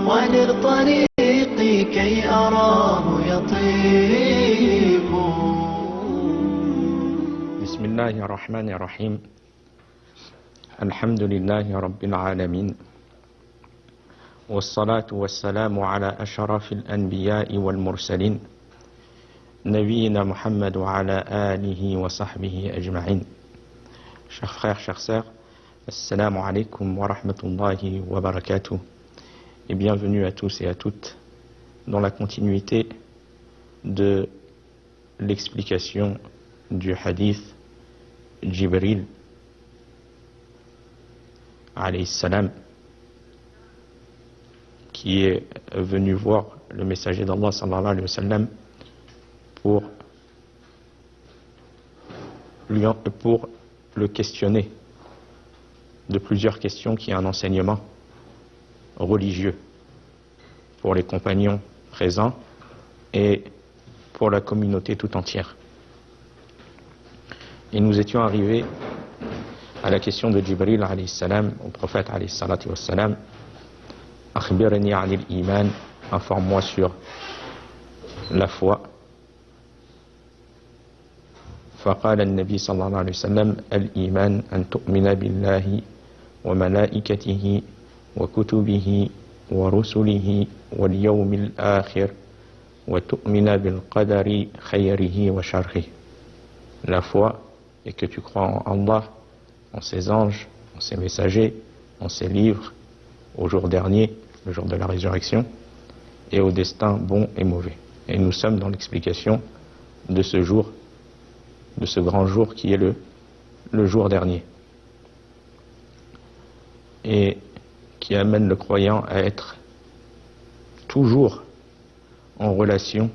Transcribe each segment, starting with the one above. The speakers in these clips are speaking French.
ونر طريقي كي أراه يطيب. بسم الله الرحمن الرحيم. الحمد لله رب العالمين، والصلاة والسلام على أشرف الأنبياء والمرسلين نبينا محمد وعلى آله وصحبه أجمعين. Chers frères, chères sœurs, assalamu alaikum wa rahmatullahi wa barakatuh, et bienvenue à tous et à toutes dans la continuité de l'explication du hadith Jibril alayhi salam, qui est venu voir le messager d'Allah sallallahu alayhi wa sallam pour le questionner de plusieurs questions qui est un enseignement religieux pour les compagnons présents et pour la communauté tout entière. Et nous étions arrivés à la question de Jibril alayhi salam au prophète alayhi salatu wassalam: Akhbirni anil iman, informe-moi sur la foi. فقال النبي صلى الله عليه وسلم: الإيمان أن تؤمن بالله وملائكته وكتبه ورسله واليوم الآخر وتؤمن بالقدر خيره وشره. La foi est que tu crois en Allah, en ses anges, en ses messagers, en ses livres, au jour dernier, le jour de la résurrection, et au destin bon et mauvais. Et nous sommes dans l'explication de ce jour, de ce grand jour qui est le jour dernier, et qui amène le croyant à être toujours en relation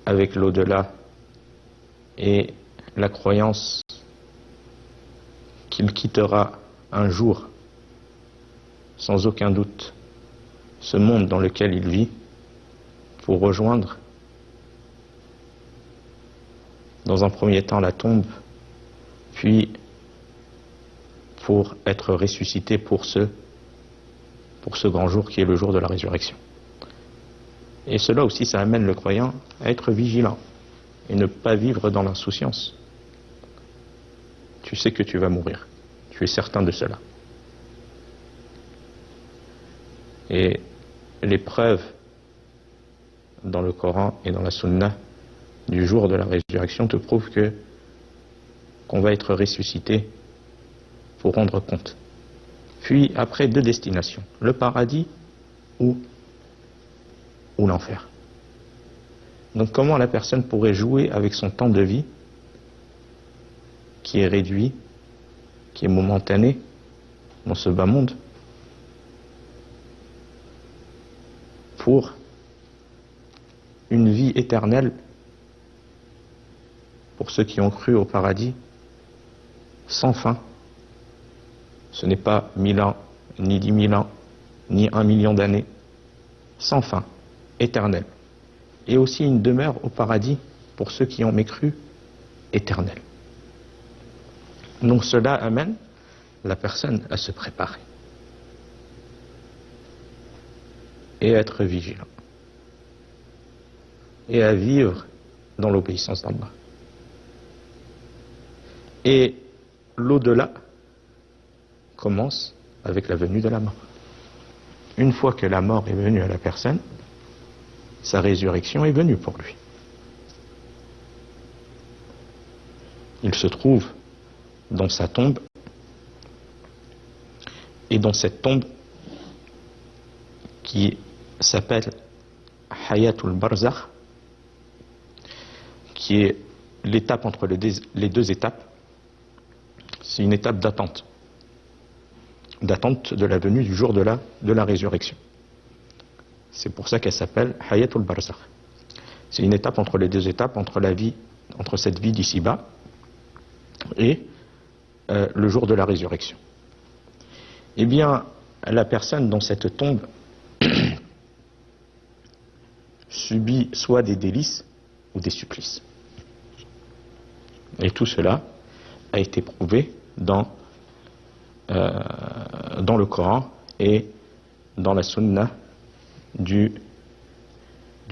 avec l'au-delà et la croyance qu'il quittera un jour, sans aucun doute, ce monde dans lequel il vit pour rejoindre dans un premier temps la tombe, puis pour être ressuscité pour ce grand jour qui est le jour de la résurrection. Et cela aussi, ça amène le croyant à être vigilant et ne pas vivre dans l'insouciance. Tu sais que tu vas mourir, tu es certain de cela. Et les preuves dans le Coran et dans la Sunna du jour de la résurrection te prouvent qu'on va être ressuscité pour rendre compte. Puis après, deux destinations, le paradis ou l'enfer. Donc comment la personne pourrait jouer avec son temps de vie qui est réduit, qui est momentané dans ce bas monde, pour une vie éternelle pour ceux qui ont cru au paradis sans fin. Ce n'est pas 1000 ans, ni 10 000 ans, ni 1 million d'années, sans fin, éternel. Et aussi une demeure au paradis pour ceux qui ont mécru, éternel. Donc cela amène la personne à se préparer et à être vigilant et à vivre dans l'obéissance d'Allah. Et l'au-delà commence avec la venue de la mort. Une fois que la mort est venue à la personne, sa résurrection est venue pour lui. Il se trouve dans sa tombe, et dans cette tombe qui s'appelle Hayatul Barzakh, qui est l'étape entre les deux étapes. C'est une étape d'attente de la venue du jour de la résurrection. C'est pour ça qu'elle s'appelle Hayatul Barzakh. C'est une étape entre les deux étapes, entre cette vie d'ici-bas et le jour de la résurrection. Eh bien, la personne dans cette tombe subit soit des délices ou des supplices. Et tout cela a été prouvé dans le Coran et dans la sunna du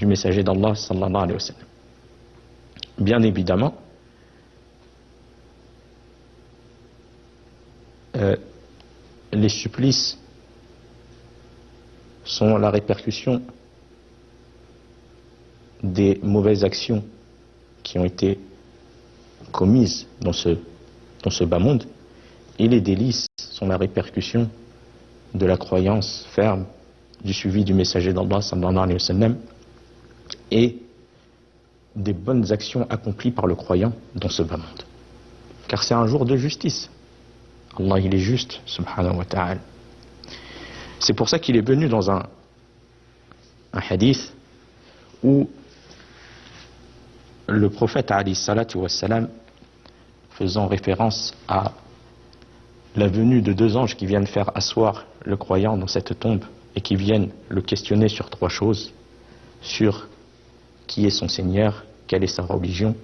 messager d'Allah sallallahu alayhi wa sallam. Bien évidemment, les supplices sont la répercussion des mauvaises actions qui ont été commises dans ce bas monde, et les délices sont la répercussion de la croyance ferme, du suivi du messager d'Allah sallallahu alayhi wa sallam, et des bonnes actions accomplies par le croyant dans ce bas monde. Car c'est un jour de justice. Allah, il est juste, subhanahu wa ta'ala. C'est pour ça qu'il est venu dans un hadith où le prophète alayhi salatu wassalam, faisant référence à la venue de deux anges qui viennent faire asseoir le croyant dans cette tombe et qui viennent le questionner sur trois choses: sur qui est son Seigneur, quelle est sa religion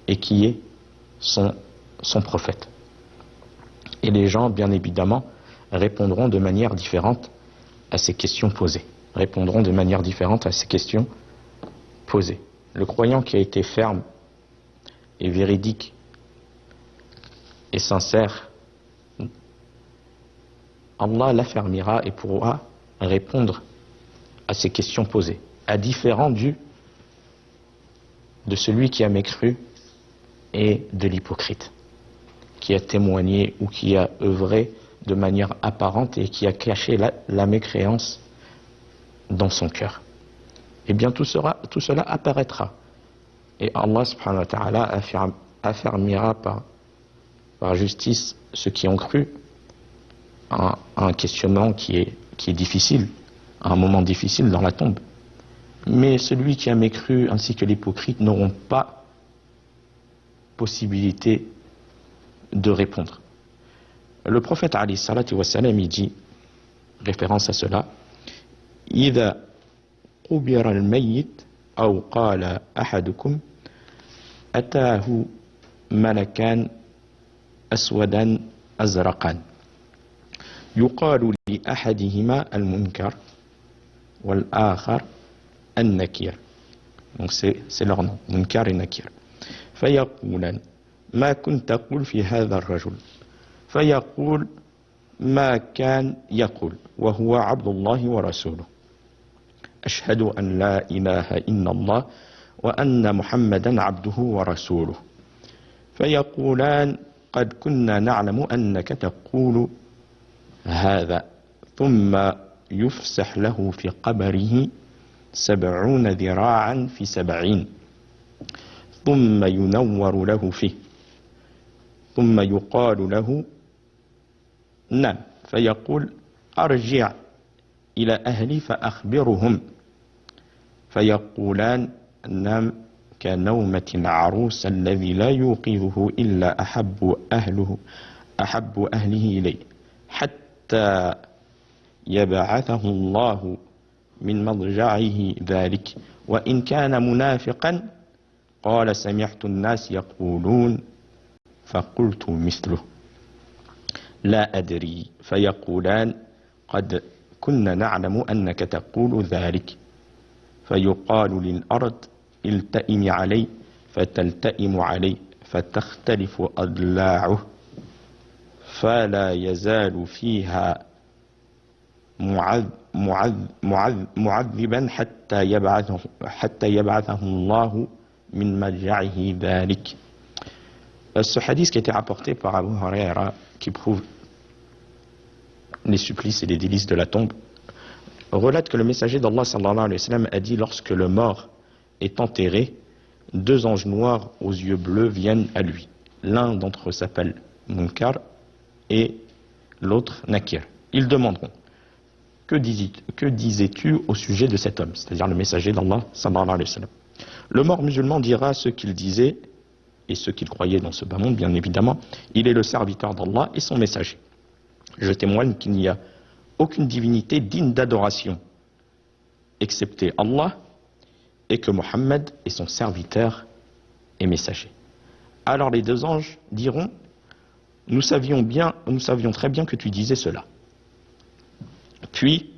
et qui est son prophète. Et les gens, bien évidemment, répondront de manière différente à ces questions posées. Répondront de manière différente à ces questions posées. Le croyant qui a été ferme et véridique et sincère, Allah l'affermira et pourra répondre à ces questions posées, à différent de celui qui a mécru et de l'hypocrite, qui a témoigné ou qui a œuvré de manière apparente et qui a caché la mécréance dans son cœur. Eh bien tout cela apparaîtra. Et Allah subhanahu wa ta'ala affermira par justice ceux qui ont cru à un questionnement qui est difficile, à un moment difficile dans la tombe. Mais celui qui a mécru ainsi que l'hypocrite n'auront pas possibilité de répondre. Le prophète alayhi salatu wassalam, il dit, référence à cela: إذا قبر الميت أو قال أحدكم أتاه ملكان أسودان أزرقان يقال لأحدهما المنكر والآخر النكير. Donc c'est leur nom, Munkar et Nakir. فيقولان ما كنت تقول في هذا الرجل فيقول ما كان يقول وهو عبد الله ورسوله أشهد أن لا إله إلا الله وأن محمدا عبده ورسوله فيقولان قد كنا نعلم أنك تقول هذا ثم يفسح له في قبره 70 ذراعا في 70 ثم ينور له فيه ثم يقال له نعم فيقول أرجع إلى أهلي فأخبرهم فيقولان نام كنومة العروس الذي لا يوقظه إلا أحب أهله إليه حتى يبعثه الله من مضجعه ذلك وإن كان منافقا قال سمعت الناس يقولون فقلت مثله لا أدري فيقولان قد كنا نعلم أنك تقول ذلك فيقال للأرض التئم علي فتلتئم علي فتختلف أضلاعه فلا يزال فيها معذبا حتى يبعثه الله من مرجعه ذلك. Ce hadith qui a été rapporté par Abu Huraira, qui prouve les supplices et les délices de la tombe, relate que le messager d'Allah sallallahu alayhi wa sallam a dit: lorsque le mort est enterré, deux anges noirs aux yeux bleus viennent à lui. L'un d'entre eux s'appelle Munkar et l'autre Nakir. Ils demanderont: que disais-tu au sujet de cet homme, c'est-à-dire le messager d'Allah sallallahu alayhi wa sallam? Le mort musulman dira ce qu'il disait et ce qu'il croyait dans ce bas monde, bien évidemment. Il est le serviteur d'Allah et son messager. Je témoigne qu'il n'y a aucune divinité digne d'adoration excepté Allah et que Mohammed est son serviteur et messager. Alors les deux anges diront: nous savions très bien que tu disais cela. Puis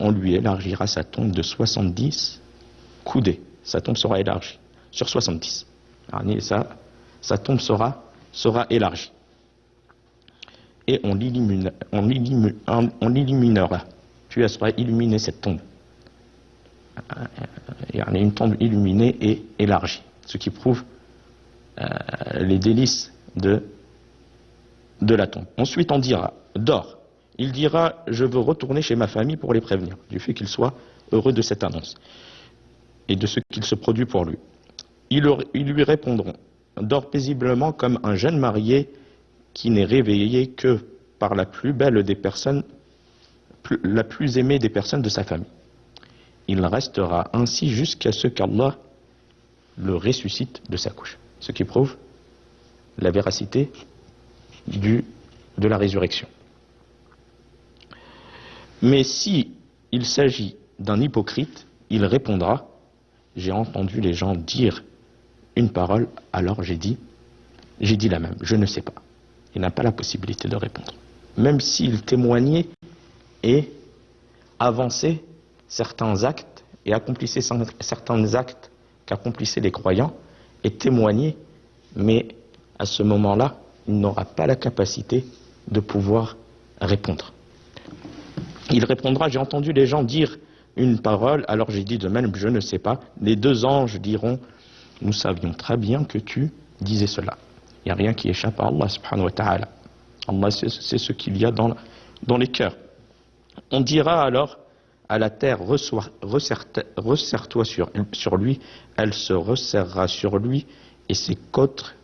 on lui élargira sa tombe de 70 coudées. Sa tombe sera élargie sur 70. Sa tombe sera élargie. Et on l'illuminera. Puis elle sera illuminée, cette tombe. Il y a une tombe illuminée et élargie. Ce qui prouve les délices de la tombe. Ensuite, on dira, dors. Il dira, je veux retourner chez ma famille pour les prévenir du fait qu'ils soient heureux de cette annonce et de ce qu'il se produit pour lui. Ils lui répondront, dors paisiblement comme un jeune marié qui n'est réveillé que par la plus belle des personnes, la plus aimée des personnes de sa famille. Il restera ainsi jusqu'à ce qu'Allah le ressuscite de sa couche. Ce qui prouve la véracité de la résurrection. Mais si il s'agit d'un hypocrite, il répondra, j'ai entendu les gens dire une parole, alors j'ai dit la même, je ne sais pas. Il n'a pas la possibilité de répondre. Même s'il témoignait et avançait certains actes et accomplissait certains actes qu'accomplissaient les croyants et témoignait, mais à ce moment-là, il n'aura pas la capacité de pouvoir répondre. Il répondra, j'ai entendu les gens dire une parole, alors j'ai dit de même, je ne sais pas. Les deux anges diront, nous savions très bien que tu disais cela. Il n'y a rien qui échappe à Allah subhanahu wa ta'ala. Allah c'est ce qu'il y a dans les cœurs. On dira alors à la terre, resserre-toi sur lui, elle se resserrera sur lui et ses côtes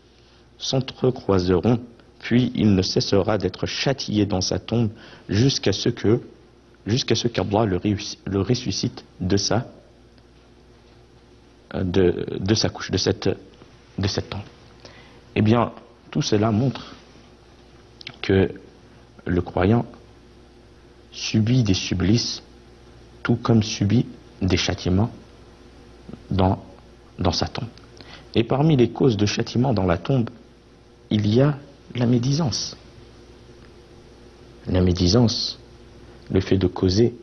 s'entrecroiseront, puis il ne cessera d'être châtié dans sa tombe jusqu'à ce qu'Allah le ressuscite de sa couche, de cette tombe. Eh bien, tout cela montre que le croyant subit des supplices, tout comme subit des châtiments dans sa tombe. Et parmi les causes de châtiment dans la tombe, il y a la médisance. La médisance, le fait de causer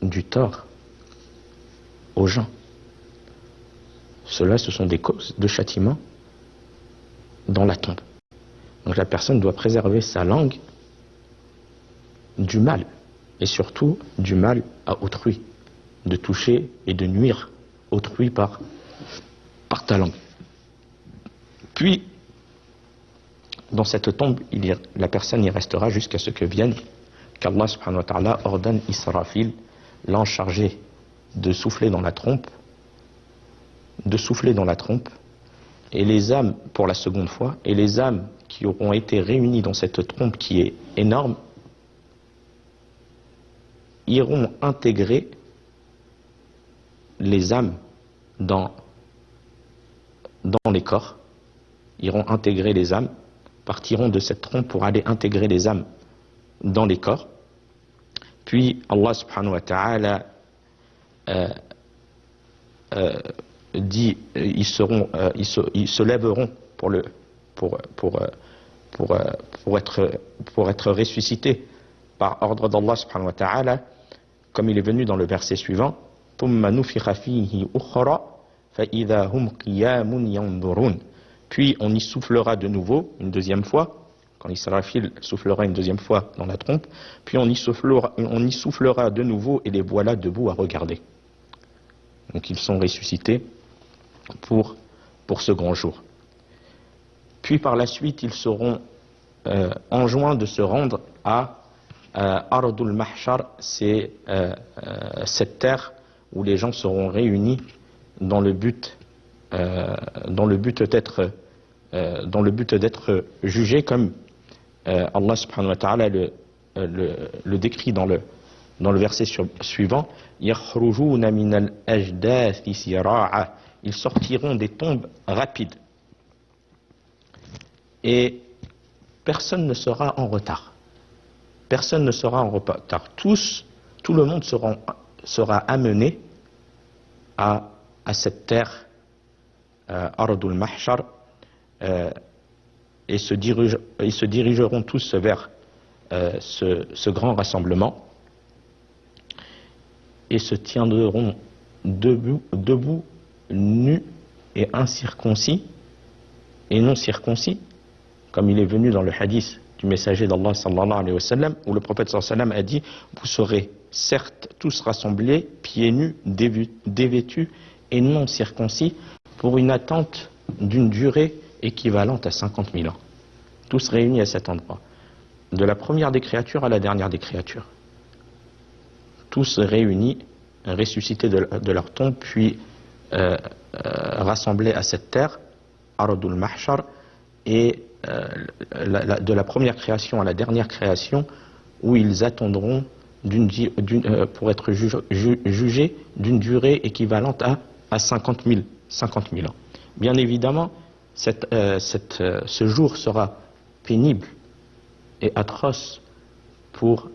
du tort aux gens. Cela, ce sont des causes de châtiment dans la tombe. Donc la personne doit préserver sa langue du mal, et surtout du mal à autrui, de toucher et de nuire autrui par ta langue. Puis, dans cette tombe, la personne y restera jusqu'à ce que vienne, qu'Allah subhanahu wa ta'ala ordonne Israfil, l'ange chargé de souffler dans la trompe, et les âmes, pour la seconde fois, et les âmes qui auront été réunies dans cette trompe qui est énorme, iront intégrer les âmes dans les corps, iront intégrer les âmes, partiront de cette trompe pour aller intégrer les âmes dans les corps. Puis Allah subhanahu wa ta'ala dit, ils se lèveront pour être ressuscités par ordre d'Allah subhanahu wa ta'ala, comme il est venu dans le verset suivant, puis on y soufflera de nouveau une deuxième fois, quand Israfil soufflera une deuxième fois dans la trompe, puis on y soufflera de nouveau et les voilà debout à regarder. Donc ils sont ressuscités pour ce grand jour. Puis par la suite, ils seront enjoints de se rendre à Ardul Mahshar, c'est cette terre où les gens seront réunis dans le but d'être jugés, comme Allah subhanahu wa ta'ala le décrit dans le verset suivant. Yakhrujuna min al-ajdathi sira'a, ils sortiront des tombes rapides et personne ne sera en retard. Personne ne sera en retard. Tout le monde sera amené à cette terre, Ardul Mahshar, et se dirigeront tous vers ce grand rassemblement. et se tiendront debout, nus et incirconcis et non circoncis, comme il est venu dans le hadith du messager d'Allah sallallahu alayhi wa sallam, où le prophète sallallahu alayhi wa sallam a dit: vous serez certes tous rassemblés, pieds nus, dévêtus et non circoncis, pour une attente d'une durée équivalente à 50 000 ans. Tous réunis à cet endroit, de la première des créatures à la dernière des créatures. Tous réunis, ressuscités de leur tombe, puis rassemblés à cette terre, Ardul Mahshar, et de la première création à la dernière création, où ils attendront pour être jugés d'une durée équivalente à 50 000 ans. Bien évidemment, ce jour sera pénible et atroce pour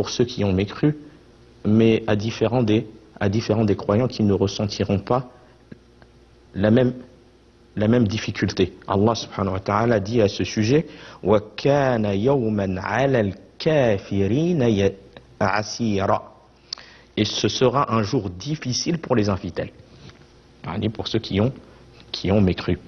ceux qui ont mécru, mais à différents des croyants qui ne ressentiront pas la même difficulté. Allah subhanahu wa ta'ala dit à ce sujet: wa kana yawman 'ala al-kafirina asira. Et ce sera un jour difficile pour les infidèles, pour ceux qui ont mécru.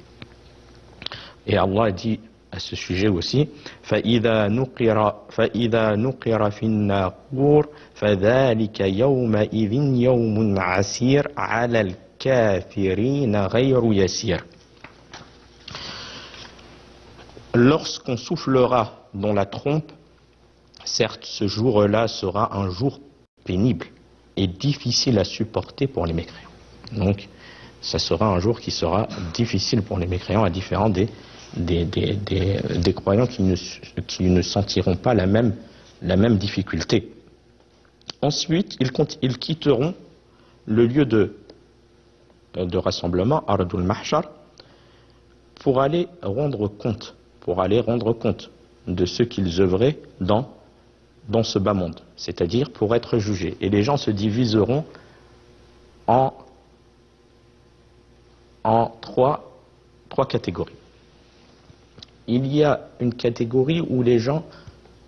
Et Allah dit à ce sujet aussi: فَإِذَا نُقِرَ فِي النَّاقُورِ فَذَلِكَ يَوْمَئِذٍ يَوْمٌ عَسِيرٌ عَلَى الْكَافِرِينَ غَيْرُ يَسِيرٌ. Lorsqu'on soufflera dans la trompe, certes, ce jour-là sera un jour pénible et difficile à supporter pour les mécréants. Donc, ça sera un jour qui sera difficile pour les mécréants, à différent des croyants qui ne sentiront pas la même difficulté. Ensuite, ils quitteront le lieu de rassemblement, Ardul Mahshar, pour aller rendre compte de ce qu'ils œuvraient dans ce bas monde, c'est-à-dire pour être jugés. Et les gens se diviseront en trois catégories. Il y a une catégorie où les gens,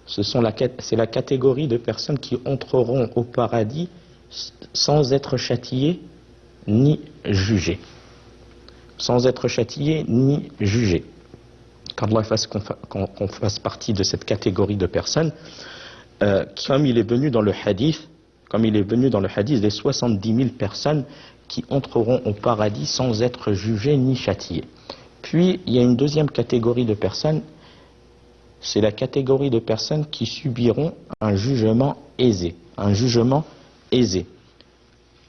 c'est la catégorie de personnes qui entreront au paradis sans être châtiées ni jugées. Sans être châtiées ni jugées. Qu'Allah fasse qu'on fasse partie de cette catégorie de personnes, comme il est venu dans le hadith, les 70 000 personnes qui entreront au paradis sans être jugées ni châtiées. Puis, il y a une deuxième catégorie de personnes, c'est la catégorie de personnes qui subiront un jugement aisé.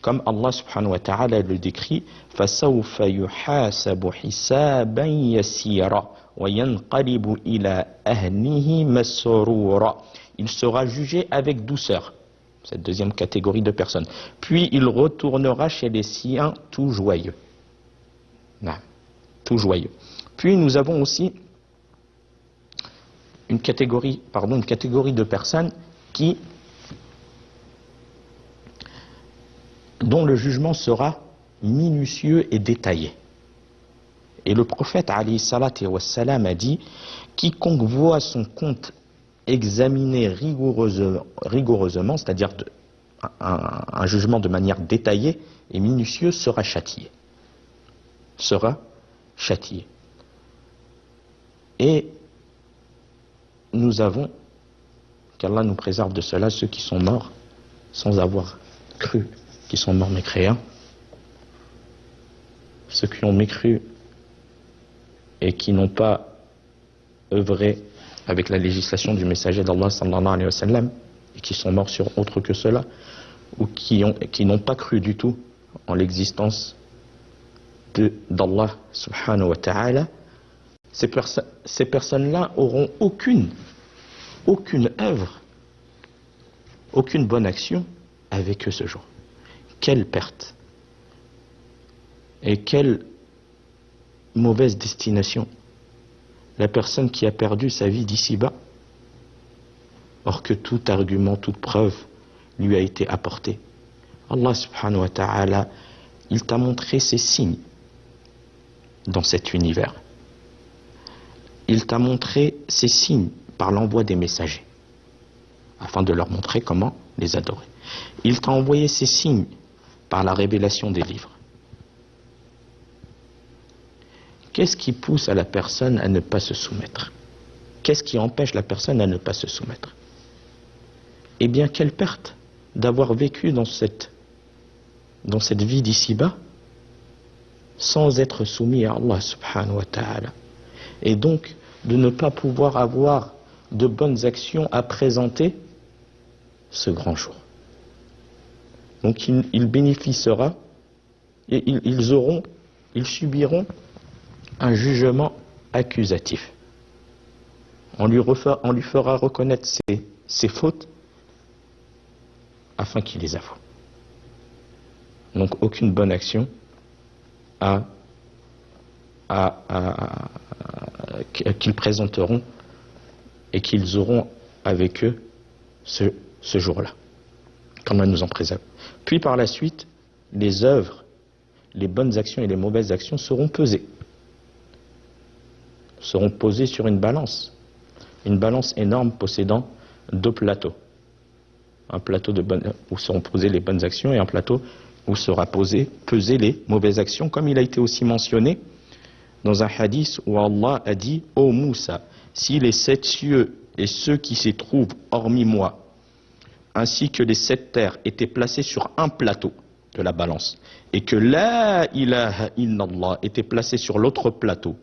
Comme Allah subhanahu wa ta'ala le décrit: فَسَوْفَ يُحَاسَبُ حِسَابًا يَسِيرًا وَيَنْقَلِبُ إِلَى أَهْلِهِ مَسْرُورًا. Il sera jugé avec douceur, cette deuxième catégorie de personnes. Puis il retournera chez les siens tout joyeux. Tout joyeux. Puis nous avons aussi une catégorie de personnes dont le jugement sera minutieux et détaillé. Et le prophète alayhi salatu wassalam a dit: quiconque voit son compte examiné rigoureusement, c'est-à-dire un jugement de manière détaillée et minutieuse, sera châtié. Et nous avons, qu'Allah nous préserve de cela, ceux qui sont morts sans avoir cru, qui sont morts mécréants, ceux qui ont mécru et qui n'ont pas œuvré avec la législation du messager d'Allah sallallahu alayhi wa sallam, et qui sont morts sur autre que cela, ou qui n'ont pas cru du tout en l'existence d'Allah subhanahu wa ta'ala. Ces personnes-là auront aucune œuvre, aucune bonne action avec eux ce jour. Quelle perte et quelle mauvaise destination. La personne qui a perdu sa vie d'ici-bas, or que tout argument, toute preuve lui a été apportée. Allah subhanahu wa ta'ala, il t'a montré ses signes dans cet univers. Il t'a montré ses signes par l'envoi des messagers, afin de leur montrer comment les adorer. Il t'a envoyé ces signes par la révélation des livres. Qu'est-ce qui pousse à la personne à ne pas se soumettre? Qu'est-ce qui empêche la personne à ne pas se soumettre? Eh bien, quelle perte d'avoir vécu dans cette vie d'ici-bas sans être soumis à Allah subhanahu wa ta'ala. Et donc, de ne pas pouvoir avoir de bonnes actions à présenter ce grand jour. Donc, il bénéficiera et ils subiront un jugement accusatif. On lui fera reconnaître ses fautes afin qu'il les avoue. Donc aucune bonne action qu'ils présenteront et qu'ils auront avec eux ce jour-là. Qu'Allah nous en préserve. Puis par la suite, les œuvres, les bonnes actions et les mauvaises actions seront pesées sur une balance énorme possédant 2 plateaux. Un plateau où seront posées les bonnes actions et un plateau où sera pesées les mauvaises actions, comme il a été aussi mentionné dans un hadith où Allah a dit: ô Moussa, si les 7 cieux et ceux qui s'y trouvent hormis moi, ainsi que les 7 terres étaient placés sur un plateau de la balance, et que la ilaha illallah était placé sur l'autre plateau,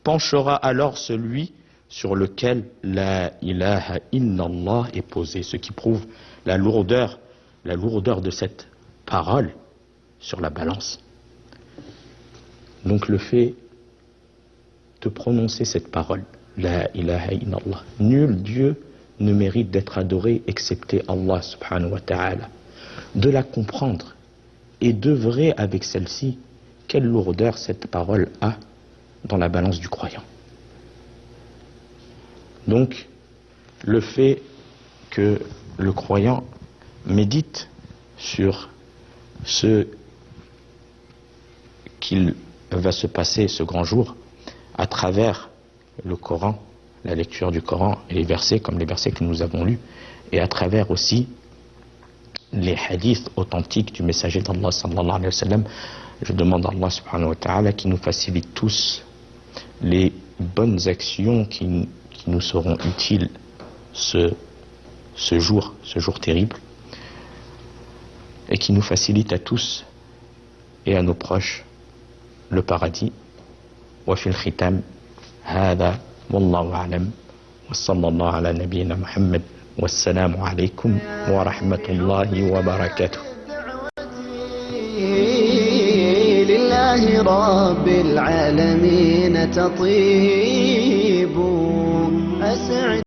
penchera alors celui sur lequel la ilaha illallah est posé, ce qui prouve la lourdeur de cette parole sur la balance. Donc le fait de prononcer cette parole, la ilaha illallah, nul Dieu ne mérite d'être adoré excepté Allah subhanahu wa ta'ala, de la comprendre et d'œuvrer avec celle-ci, quelle lourdeur cette parole a dans la balance du croyant. Donc, le fait que le croyant médite sur ce qu'il va se passer ce grand jour à travers le Coran, la lecture du Coran et les versets comme les versets que nous avons lus, et à travers aussi les hadiths authentiques du messager d'Allah sallallahu alayhi wa sallam. Je demande à Allah subhanahu wa ta'ala qui nous facilite tous les bonnes actions qui nous seront utiles ce jour terrible, et qui nous facilite à tous et à nos proches le paradis. Wa fil khitam hada wallahu a'lam wa sallallahu ala nabiyyina Muhammad wassalamu alaykum wa rahmatullahi wa barakatuh. لله رب العالمين تطيب أسعد